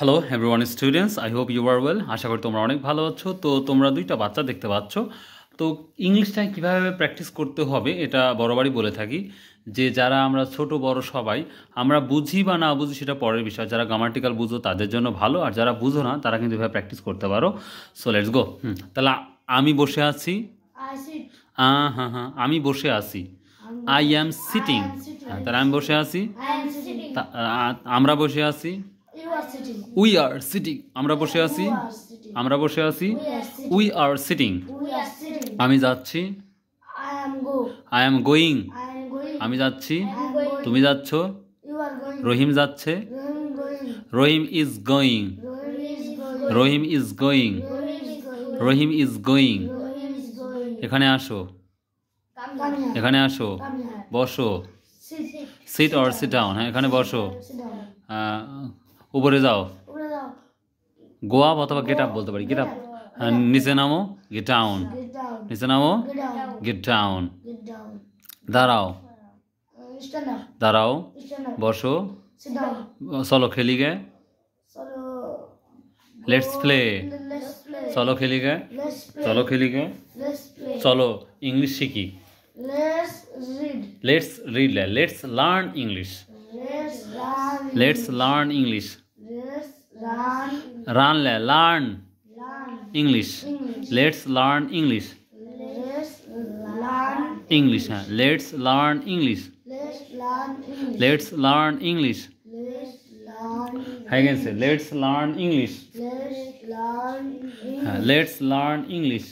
Hello everyone students, I hope you are well. আশা করি তোমরা অনেক ভালো আছো। তো তোমরা দুইটা বাচ্চা দেখতে পাচ্ছ। তো ইংলিশটা কীভাবে প্র্যাকটিস করতে হবে এটা বরাবরই বলে থাকি যে যারা আমরা ছোট বড় সবাই আমরা বুঝি বা না বুঝি সেটা পরের বিষয়। যারা গ্রামাটিক্যাল বুঝো তাদের জন্য ভালো, আর যারা বুঝো না তারা কিন্তু এভাবে প্র্যাকটিস করতে পারো। So let's go. তাহলে আমি বসে আছি। হ্যাঁ, আমি বসে আছি। I am sitting. তাহলে আমি বসে আছি, আমরা বসে আছি। We are sitting. আমরা বসে আছি, আমরা বসে আছি। We are sitting. আমি যাচ্ছি। I am going. আমি যাচ্ছি, তুমি যাচ্ছ। রহিম যাচ্ছে। Rahim is going. Rahim is going. Rahim is going. এখানে আসো, এখানে আসো। বসো। Sit or sit down. হ্যাঁ, এখানে বসো। উপরে যাও। গো আপ অথবা গেট আপ বলতে পারি। Get up. নিচে নামো, গেট ডাউন। নিচে নামো, গেট ডাউন। দাঁড়াও। দাঁড়াও। বসো। চলো খেলি গে। Let's play. চলো খেলি গে। চলো খেলি গে। চলো ইংলিশ শিখি। Let's read. Let's learn English. Let's learn English. Run learn English. Let's learn English. English. হ্যাঁ, let's learn English. Let's learn English. হ্যাঁ, গেছে লেটস লার্ন ইংলিশ। হ্যাঁ, লেটস লার্ন ইংলিশ।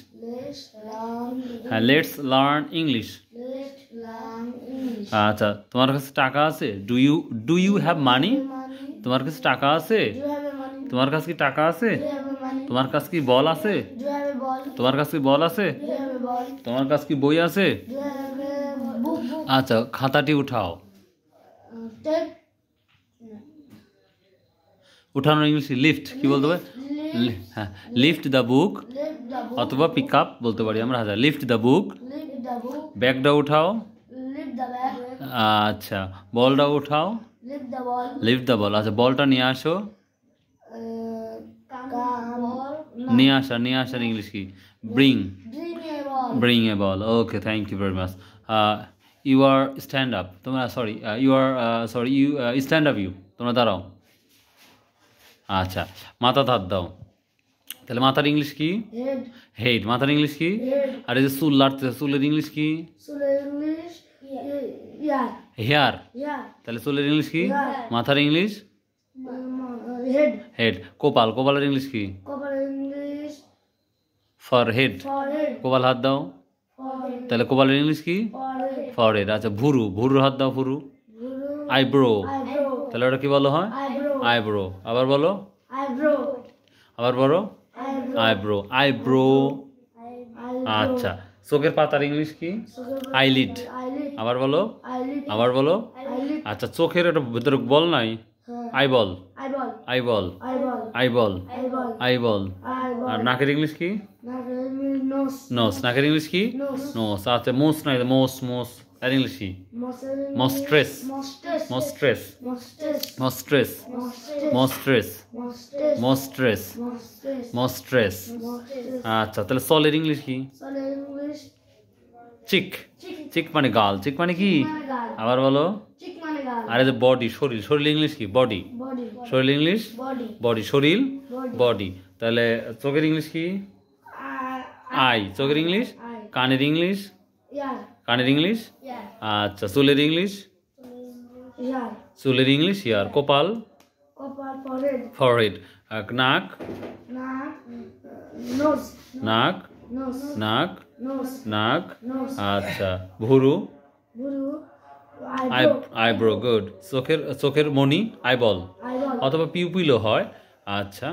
হ্যাঁ, লেটস লার্ন ইংলিশ। আচ্ছা, তোমার কাছে টাকা আছে? Do you have money? তোমার কাছে টাকা আছে? তোমার কাছে কি টাকা আছে? তোমার কাছে কি বল আছে? তোমার কাছে কি বল আছে? তোমার কাছে কি বই আছে? আচ্ছা, খাতাটি উঠাও। উঠানোর ইংলিশ লিফট। কি বলতে হবে? হ্যাঁ, লিফট দ্য বুক অথবা পিক আপ বলতে পারি আমরা। হাজার লিফট দ্য বুক। ব্যাগটা উঠাও। আচ্ছা, বলটা উঠাও। Lift the ball. আচ্ছা, বলটা নিয়ে আসো। নিয়ে আসা। নিয়ে আসার ইংলিশ কি? Bring. Bring a ball. Okay, thank you very much. You are stand up. তোমরা sorry, you are sorry you stand up. You তোমরা দাঁড়াও। আচ্ছা, মাথা হাত দাও। তাহলে মাথার ইংলিশ কি? হেড। মাথার ইংলিশ কি? আর এই যে চুল লাড়তেছে, চুলের ইংলিশ কি? হেয়ার। তাহলে চুলের ইংলিশ কি? মাথার ইংলিশ হেড। কপাল। কপালের ইংলিশ কি? ফরহেড। কপাল হাত দাও। তাহলে কপালের ইংলিশ কি? ফরহেড। আচ্ছা, ভুরু। ভুরুর হাত দাও। ভুরু। আইব্রো। তাহলে ওটা কি বলো হয়? আইব্রো। আবার বলো। আবার বলো। আইব্রো। আইব্রো। আচ্ছা, চোখের পাতার ইংলিশ কি? আইলিড। আবার বলো। আবার বলো। আচ্ছা, চোখের একটা ভিতরে বল নাই? আইবল। আইবল। আইবল। আইবল। আর নাকের ইংলিশ কি? নোস। নাকের ইংলিশ কি? নোস। আচ্ছা, মোস নাই? মোস। মোস এর ইংলিশ কি? মস্ট্রেস। মস্ট্রেস। মস্ট্রেস। মস্ট্রেস। মস্ট্রেস। মস্ট্রেস। আচ্ছা, তাহলে সলের ইংলিশ কি? চিক। চিক মানে গাল। চিক মানে কি? আবার বলো। আরে যে বডি, শরীর। শরীর ইংলিশ কি? বডি। শরীর ইংলিশ বডি। শরীর বডি। তাহলে চোখের ইংলিশ কি? আই। চোখের ইংলিশ। কানের ইংলিশ? কানের ইংলিশ। আচ্ছা, চুলের ইংলিশ? চুলের ইংলিশ ইয়ার। কপাল? ফরহেড। নাক? নাক। নাক। নাক। আচ্ছা, ভুরু? আইব্রো। গুড। চোখের মণি? আইবল অথবা পিউপিলও হয়। আচ্ছা,